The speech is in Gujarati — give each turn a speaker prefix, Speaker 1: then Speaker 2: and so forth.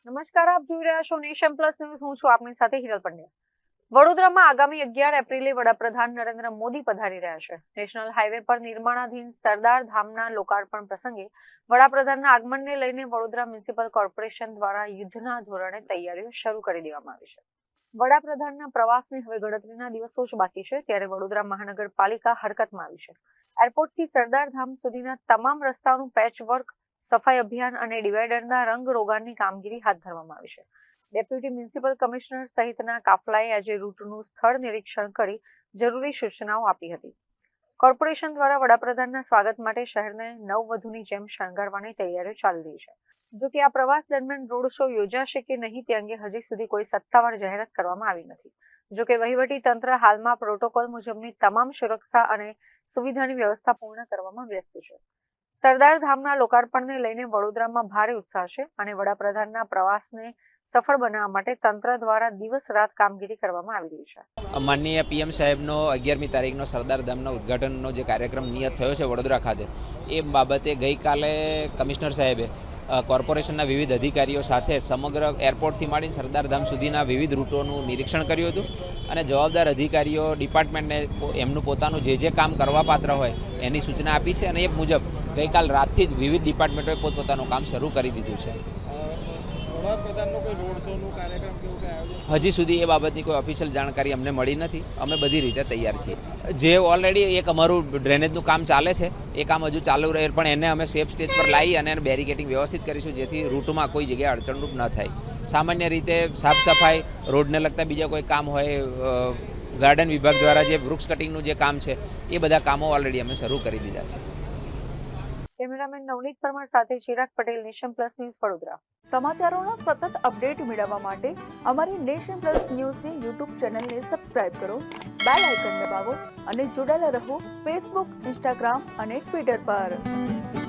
Speaker 1: નમસ્કાર, આપ જોઈ રહ્યા છો નેશન પ્લસ ન્યૂઝ. હું છું આપની સાથે હિરલ પંડ્યા. વડોદરામાં આગામી 11 એપ્રિલે વડાપ્રધાન નરેન્દ્ર મોદી પધારી રહ્યા છે. નેશનલ હાઈવે પર નિર્માણાધીન સરદાર ધામના લોકાર્પણ પ્રસંગે વડાપ્રધાનના આગમનને લઈને વડોદરા મ્યુનિસિપલ કોર્પોરેશન દ્વારા યુદ્ધના ધોરણે તૈયારીઓ શરૂ કરી દેવામાં આવી છે. વડાપ્રધાનના પ્રવાસની હવે ગણતરીના દિવસો જ બાકી છે, ત્યારે વડોદરા મહાનગરપાલિકા હરકતમાં આવી છે. એરપોર્ટથી સરદાર ધામ સુધીના તમામ રસ્તાઓનું પેચવર્ક, સફાઈ અભિયાન અને ડિવાઈડરના રંગ રોગાનની કામગીરી હાથ ધરવામાં આવી છે. ડેપ્યુટી મ્યુનિસિપલ કમિશનર સહિતના કાફલાએ આજે રૂટનું સ્થળ નિરીક્ષણ કરી જરૂરી સૂચનાઓ આપી હતી. કોર્પોરેશન દ્વારા વડાપ્રધાનના સ્વાગત માટે શહેરને નવવધુની જેમ શણગારવાની તૈયારીઓ ચાલી રહી છે. જો કે આ પ્રવાસ દરમિયાન રોડ શો યોજાશે કે નહીં તે અંગે હજી સુધી કોઈ સત્તાવાર જાહેરાત કરવામાં આવી નથી. જો કે વહીવટી તંત્ર હાલમાં પ્રોટોકોલ મુજબની તમામ સુરક્ષા અને સુવિધાની વ્યવસ્થા પૂર્ણ કરવામાં વ્યસ્ત છે. સરદાર ધામના લોકાર્પણને લઈને વડોદરામાં ભારે ઉત્સાહ છે અને વડાપ્રધાનના પ્રવાસને સફળ બનાવવા માટે તંત્ર દ્વારા દિવસ રાત કામગીરી કરવામાં આવી રહી છે.
Speaker 2: માનનીય પીએમ સાહેબનો 11મી તારીખનો સરદાર ધામના ઉદ્ઘાટનનો જે કાર્યક્રમ નિયત થયો છે વડોદરા ખાતે, એ બાબતે ગઈકાલે કમિશનર સાહેબે કોર્પોરેશનના વિવિધ અધિકારીઓ સાથે સમગ્ર એરપોર્ટથી માંડીને સરદાર ધામ સુધીના વિવિધ રૂટોનું નિરીક્ષણ કર્યું હતું અને જવાબદાર અધિકારીઓ ડિપાર્ટમેન્ટને એમનું પોતાનું જે કામ કરવા પાત્ર હોય એની સૂચના આપી છે અને એ મુજબ ગઈકાલ રાતથી જ વિવિધ ડિપાર્ટમેન્ટોએ પોતપોતાનું કામ શરૂ કરી દીધું છે.
Speaker 3: વડાપ્રધાનનો કોઈ રોડ શોનું કાર્યક્રમ કેવું કંઈ આયોજન
Speaker 2: હજી સુધી એ બાબતની કોઈ ઓફિશિયલ જાણકારી અમને મળી નથી. અમે બધી રીતે તૈયાર છીએ. જે ઓલરેડી એક અમારું ડ્રેનેજનું કામ ચાલે છે, એ કામ હજુ ચાલુ રહે, પણ એને અમે સેફ સ્ટેજ પર લાવી અને બેરિકેટિંગ વ્યવસ્થિત કરીશું, જેથી રૂટમાં કોઈ જગ્યાએ અડચણરૂપ ન થાય. સામાન્ય રીતે સાફ સફાઈ, રોડને લગતા બીજા કોઈ કામ હોય, ગાર્ડન વિભાગ દ્વારા જે વૃક્ષ કટિંગનું જે કામ છે, એ બધા કામો ઓલરેડી અમે શરૂ કરી દીધા છે.
Speaker 1: કેમેરામેન નવનીત પરમાર સાથે Chirag Patel, Nation Plus News, Vadodara.
Speaker 4: સમાચારોના સતત અપડેટ મેળવવા માટે અમારી નેશન પ્લસ ન્યૂઝની યુટ્યુબ ચેનલને સબસ્ક્રાઇબ કરો, બેલ આઇકન દબાવો અને જોડાયેલા રહો ફેસબુક, ઇન્સ્ટાગ્રામ અને ટ્વિટર પર.